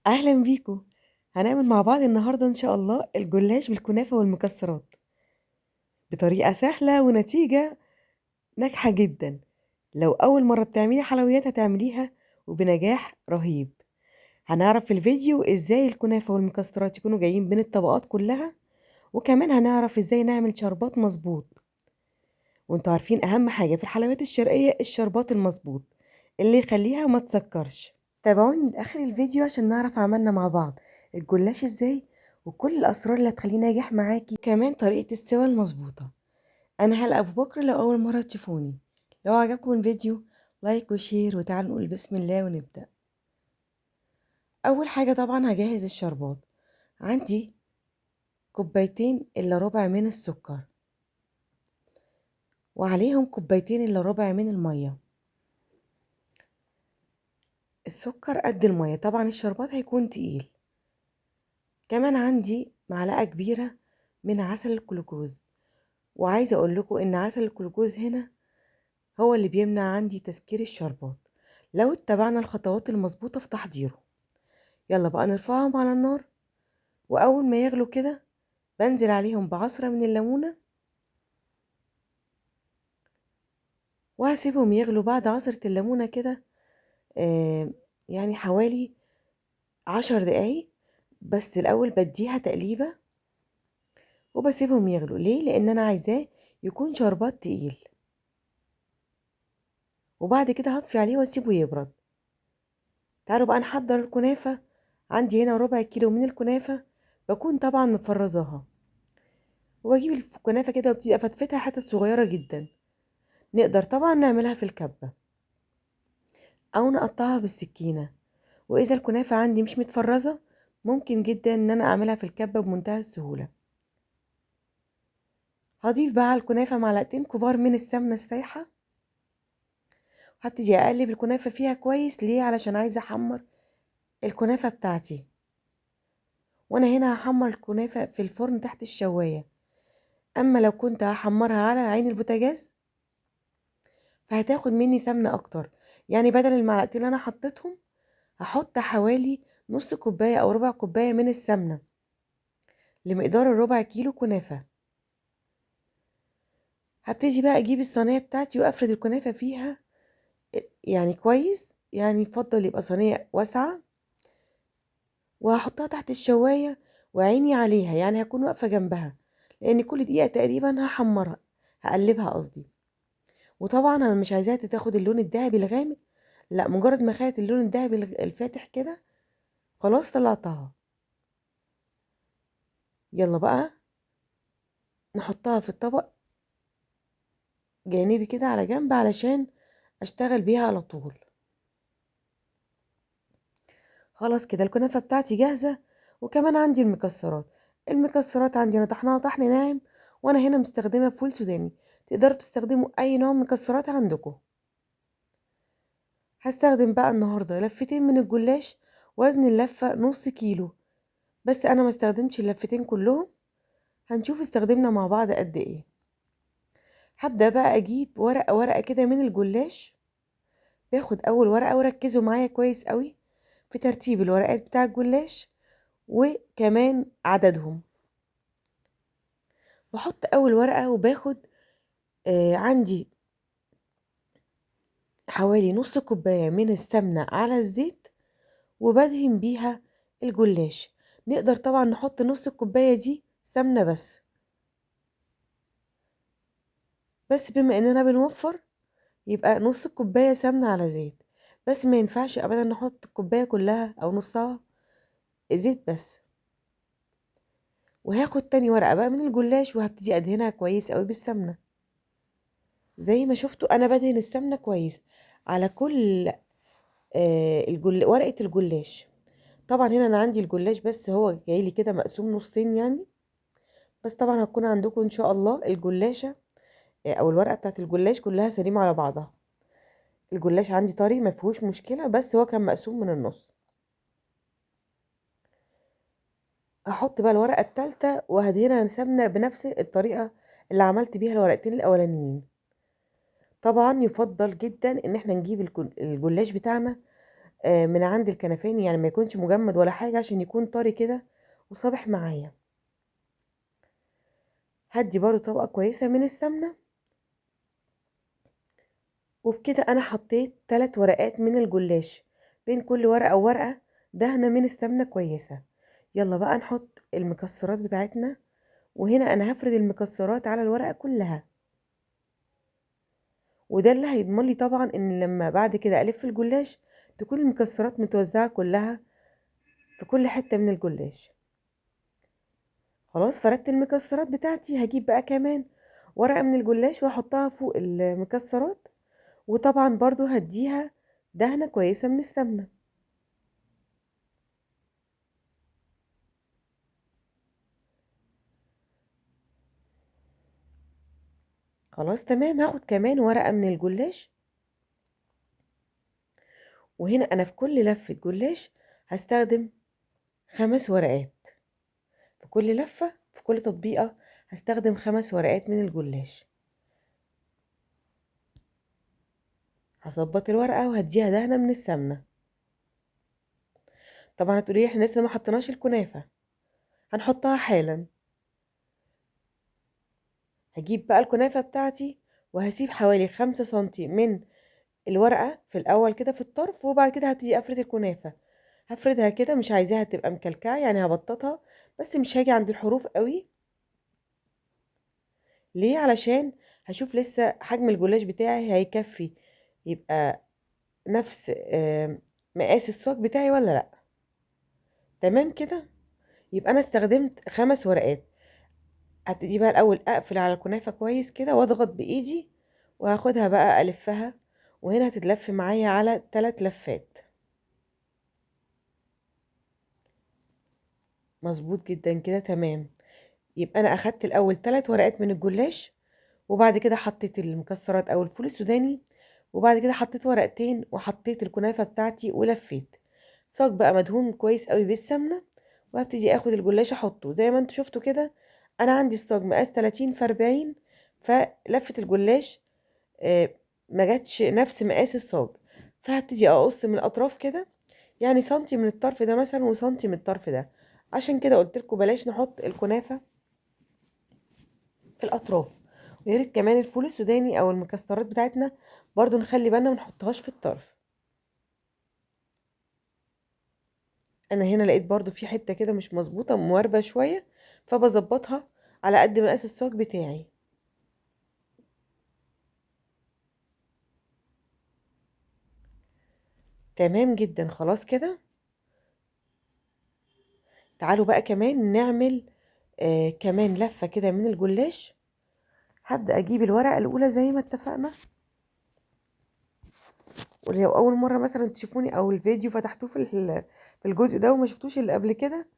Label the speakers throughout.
Speaker 1: أهلا بيكم. هنعمل مع بعض النهاردة إن شاء الله الجلاش بالكنافة والمكسرات بطريقة سهلة ونتيجة ناجحة جدا. لو أول مرة بتعملي حلويات هتعمليها وبنجاح رهيب. هنعرف في الفيديو إزاي الكنافة والمكسرات يكونوا جايين بين الطبقات كلها، وكمان هنعرف إزاي نعمل شربات مظبوط. وانتوا عارفين أهم حاجة في الحلويات الشرقية الشربات المظبوط اللي يخليها ما تسكرش. تابعوني لآخر الفيديو عشان نعرف عملنا مع بعض الجلاش ازاي، وكل الأسرار اللي هتخليه ناجح معاكي، كمان طريقة السوا المظبوطة. أنا هلا أبو بكر لو أول مرة تشوفوني. لو عجبكم الفيديو لايك وشير، وتعالوا نقول بسم الله ونبدأ. أول حاجة طبعا هجهز الشربات. عندي كوبايتين إلا ربع من السكر، وعليهم كوبايتين إلا ربع من المية. السكر قد المية، طبعا الشربات هيكون تقيل. كمان عندي معلقة كبيرة من عسل الجلوكوز، وعايزة اقول لكم ان عسل الجلوكوز هنا هو اللي بيمنع عندي تسكير الشربات لو اتبعنا الخطوات المظبوطة في تحضيره. يلا بقى نرفعهم على النار، واول ما يغلوا كده بنزل عليهم بعصرة من الليمونة، وهسيبهم يغلوا بعد عصرة الليمونة كده يعني حوالي 10 دقايق. بس الاول بديها تقليبة وبسيبهم يغلوا. ليه؟ لان انا عايزاه يكون شربات تقيل، وبعد كده هطفي عليه واسيبه يبرد. تعالوا بقى نحضر الكنافة. عندي هنا ربع كيلو من الكنافة، بكون طبعا مفرزاها، وبجيب الكنافة كده وابتدي افتفتها حتت صغيرة جدا. نقدر طبعا نعملها في الكبة او نقطعها بالسكينة. واذا الكنافة عندي مش متفرزة ممكن جدا ان انا اعملها في الكبة بمنتهى السهولة. هضيف بقى على الكنافة معلقتين كبار من السمنة السايحة، وهبتدي اقلب الكنافة فيها كويس. ليه؟ علشان عايزة احمر الكنافة بتاعتي، وانا هنا هحمر الكنافة في الفرن تحت الشواية. اما لو كنت هحمرها على عين البوتاجاز فهتاخد مني سمنة اكتر. يعني بدل المعلقتين اللي انا حطيتهم هحط حوالي نص كوباية او ربع كوباية من السمنة لمقدار الربع كيلو كنافة. هبتدي بقى اجيب الصينية بتاعتي وافرد الكنافة فيها يعني كويس. يعني يفضل يبقى صينية واسعة، وهحطها تحت الشواية وعيني عليها، يعني هكون واقفة جنبها لان كل دقيقة تقريبا هحمرها، هقلبها قصدي. وطبعا انا مش عايزاها تاخد اللون الذهبي الغامق، لا، مجرد ما خدت اللون الذهبي الفاتح كده خلاص طلعتها. يلا بقى نحطها في الطبق جانبي كده على جنب علشان اشتغل بيها على طول. خلاص كده الكنافة بتاعتي جاهزة. وكمان عندي المكسرات عندي انا طحناها طحن ناعم، وانا هنا مستخدمة فول سوداني. تقدروا تستخدموا اي نوع مكسرات عندكم. هستخدم بقى النهاردة لفتين من الجلاش، وزن اللفة نص كيلو. بس انا ما استخدمتش اللفتين كلهم، هنشوف استخدمنا مع بعض قد ايه. هبدأ بقى اجيب ورقة ورقة كده من الجلاش. باخد اول ورقة، وركزوا معايا كويس قوي في ترتيب الورقات بتاع الجلاش وكمان عددهم. بحط اول ورقة وباخد عندي حوالي نص كوباية من السمنة على الزيت، وبدهن بيها الجلاش. نقدر طبعا نحط نص الكوباية دي سمنة بس بما اننا بنوفر يبقى نص الكوباية سمنة على زيت بس. ما ينفعش ابدا نحط الكوباية كلها او نصها زيت بس. وهاخد تاني ورقة بقى من الجلاش وهبتدي ادهنها كويس قوي بالسمنة. زي ما شفتوا انا بدهن السمنة كويس على كل ورقة الجلاش. طبعا هنا انا عندي الجلاش بس هو جاي لي كده مقسوم نصين يعني. بس طبعا هتكون عندكم ان شاء الله الجلاشة او الورقة بتاعت الجلاش كلها سليمة على بعضها. الجلاش عندي طري ما فيهوش مشكلة، بس هو كان مقسوم من النص. هحط بقى الورقة التالتة وهدهنها سمنة بنفس الطريقة اللي عملت بيها الورقتين الأولانيين. طبعا يفضل جدا ان احنا نجيب الجلاش بتاعنا من عند الكنفاني، يعني ما يكونش مجمد ولا حاجة عشان يكون طري كده وصابح معايا. هدي برضو طبقة كويسة من السمنة، وبكده انا حطيت 3 ورقات من الجلاش، بين كل ورقة وورقة دهنة من السمنة كويسة. يلا بقى نحط المكسرات بتاعتنا، وهنا انا هفرد المكسرات على الورقة كلها، وده اللي هيضمن لي طبعا ان لما بعد كده الف الجلاش تكون المكسرات متوزعة كلها في كل حتة من الجلاش. خلاص فردت المكسرات بتاعتي، هجيب بقى كمان ورقة من الجلاش واحطها فوق المكسرات، وطبعا برضو هديها دهنة كويسة من السمنة. خلاص تمام، هاخد كمان ورقة من الجلاش، وهنا انا في كل لفة جلاش هستخدم 5 ورقات. في كل لفة، في كل تطبيقة هستخدم 5 ورقات من الجلاش. هظبط الورقة وهديها دهنة من السمنة. طبعا هتقولي احنا لسه ما حطيناش الكنافة، هنحطها حالا. هجيب بقى الكنافة بتاعتي وهسيب حوالي 5 سنتي من الورقة في الأول كده في الطرف، وبعد كده هبتدي أفرد الكنافة. هفردها كده، مش عايزاها تبقى مكلكعة، يعني هبططها بس مش هاجي عند الحروف قوي. ليه؟ علشان هشوف لسه حجم الجلاش بتاعي هيكفي يبقى نفس مقاس الصاج بتاعي ولا لا. تمام كده، يبقى انا استخدمت 5 ورقات. هبتدي بقى الاول اقفل على الكنافه كويس كده واضغط بايدي، وهاخدها بقى الفها، وهنا هتتلف معايا على 3 لفات. مظبوط جدا كده، تمام. يبقى انا اخدت الاول 3 ورقات من الجلاش، وبعد كده حطيت المكسرات او الفول السوداني، وبعد كده حطيت ورقتين وحطيت الكنافه بتاعتي ولفيت. صاج بقى مدهون كويس قوي بالسمنه، وهبتدي اخد الجلاش احطه زي ما انتوا شفتوا كده. انا عندي صاج مقاس 30 في 40، فلفه الجلاش ما جاتش نفس مقاس الصاج، فهبتدي اقص من الاطراف كده، يعني سنتي من الطرف ده مثلا وسنتي من الطرف ده. عشان كده قلت لكم بلاش نحط الكنافه في الاطراف. ويا ريت كمان الفول السوداني او المكسرات بتاعتنا برضو نخلي بالنا ما نحطهاش في الطرف. انا هنا لقيت برضو في حته كده مش مظبوطه مواربه شويه، فبظبطها على قد مقاس الصاج بتاعي. تمام جدا، خلاص كده. تعالوا بقى كمان نعمل كمان لفه كده من الجلاش. هبدا اجيب الورقه الاولى زي ما اتفقنا، ولو اول مره مثلا تشوفوني او الفيديو فتحتوه في الجزء ده وما شفتوش اللي قبل كده،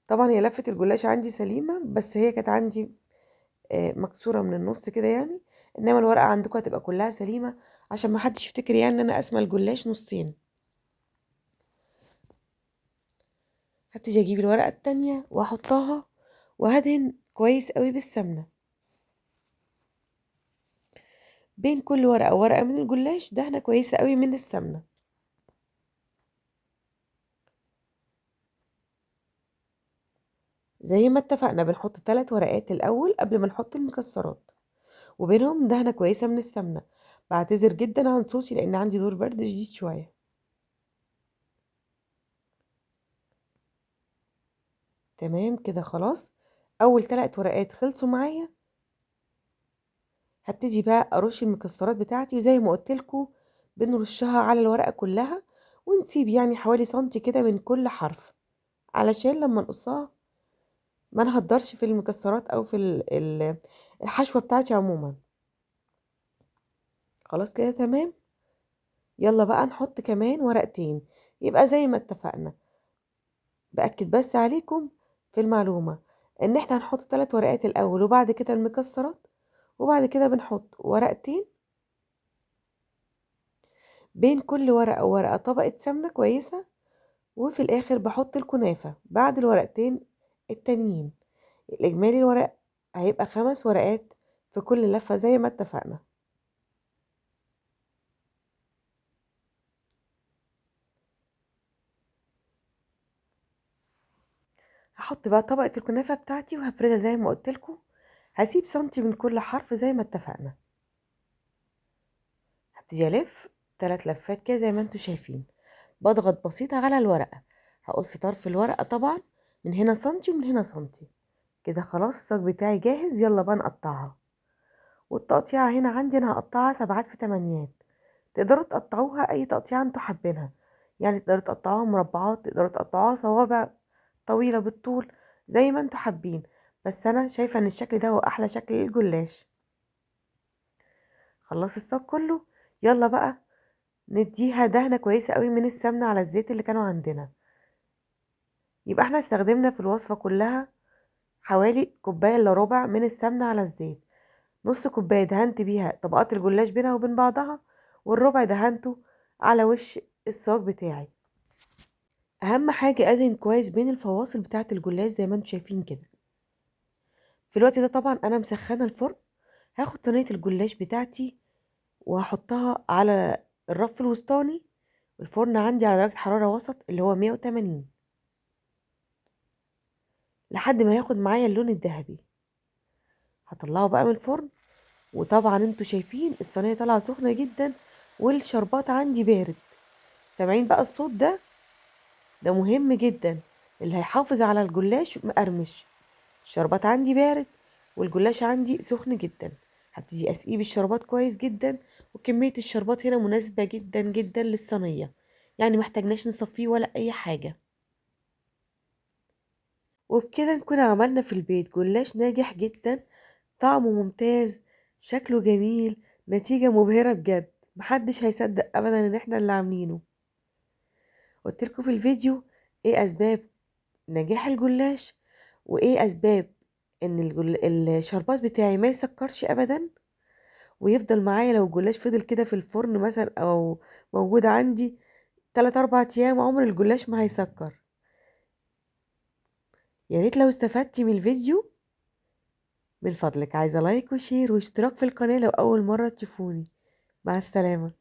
Speaker 1: طبعا هي لفه الجلاش عندي سليمه، بس هي كانت عندي مكسوره من النص كده يعني. انما الورقه عندكم هتبقى كلها سليمه، عشان ما حدش يفتكر يعني ان انا قاسمه الجلاش نصين. هبتدي اجيب الورقه التانية واحطها وهدهن كويس قوي بالسمنه. بين كل ورقه وورقه من الجلاش دهنه كويسه قوي من السمنه. زي ما اتفقنا بنحط 3 ورقات الاول قبل ما نحط المكسرات، وبينهم دهنه كويسه من السمنه. بعتذر جدا عن صوتي لان عندي دور برد شديد شويه. تمام كده، خلاص. اول 3 ورقات خلصوا معايا. هبتدي بقى ارش المكسرات بتاعتي، وزي ما قلت لكم بنرشها على الورقه كلها، ونسيب يعني حوالي سنتي كده من كل حرف، علشان لما نقصها ما نهدرش في المكسرات او في الحشوه بتاعتي عموما. خلاص كده تمام. يلا بقى نحط كمان ورقتين، يبقى زي ما اتفقنا. باكد بس عليكم في المعلومه ان احنا هنحط 3 ورقات الاول، وبعد كده المكسرات، وبعد كده بنحط ورقتين، بين كل ورقه وورقه طبقه سمنه كويسه، وفي الاخر بحط الكنافة بعد الورقتين التانيين. الاجمالي الورق هيبقى 5 ورقات في كل لفة زي ما اتفقنا. هحط بقى طبقة الكنافة بتاعتي وهفردها زي ما قلت لكم. هسيب سنتي من كل حرف زي ما اتفقنا. هبتدي الف 3 لفات كده زي ما انتوا شايفين. بضغط بسيط على الورقة. هقص طرف الورقة طبعا من هنا سنتي ومن هنا سنتي. كده خلاص الصاج بتاعي جاهز. يلا بقى نقطعها. والتقطيعة هنا عندي انا هقطعها 7 في 8. تقدروا تقطعوها اي تقطيعة انتوا حابينها. يعني تقدروا تقطعوها مربعات، تقدروا تقطعوها صوابع طويلة بالطول زي ما انتوا حابين. بس انا شايفة ان الشكل ده هو احلى شكل للجلاش. خلص الصاج كله. يلا بقى نديها دهنة كويسة قوي من السمنة على الزيت اللي كانوا عندنا. يبقى احنا استخدمنا في الوصفة كلها حوالي كوباية الا ربع من السمنة على الزيت. نص كوباية دهنت بيها طبقات الجلاش بينها وبين بعضها، والربع دهنته على وش الصاج بتاعي. اهم حاجة ادهن كويس بين الفواصل بتاعة الجلاش زي ما انتم شايفين كده. في الوقت ده طبعا انا مسخنة الفرن. هاخد صينية الجلاش بتاعتي وهحطها على الرف الوسطاني. الفرن عندي على درجة حرارة وسط اللي هو 180 لحد ما ياخد معايا اللون الذهبي. هطلعه بقى من الفرن. وطبعا انتوا شايفين الصينية طالعة سخنة جدا والشربات عندي بارد. سامعين بقى الصوت ده؟ ده مهم جدا، اللي هيحافظ على الجلاش مقرمش. الشربات عندي بارد والجلاش عندي سخن جدا. هبتدي اسقيه بالشربات كويس جدا. وكمية الشربات هنا مناسبة جدا جدا للصينية، يعني محتاجناش نصفيه ولا اي حاجة. وبكده نكون عملنا في البيت جلاش ناجح جدا، طعمه ممتاز، شكله جميل، نتيجة مبهرة بجد. محدش هيصدق ابدا ان احنا اللي عاملينه. قلتلكوا في الفيديو ايه اسباب نجاح الجلاش، وايه اسباب ان الشربات بتاعي ما يسكرش ابدا، ويفضل معايا لو الجلاش فضل كده في الفرن مثلا او موجود عندي 3 4 ايام عمر الجلاش ما هيسكر. يا ريت لو استفدتي من الفيديو من فضلك عايزة لايك وشير واشتراك في القناة لو اول مرة تشوفوني. مع السلامة.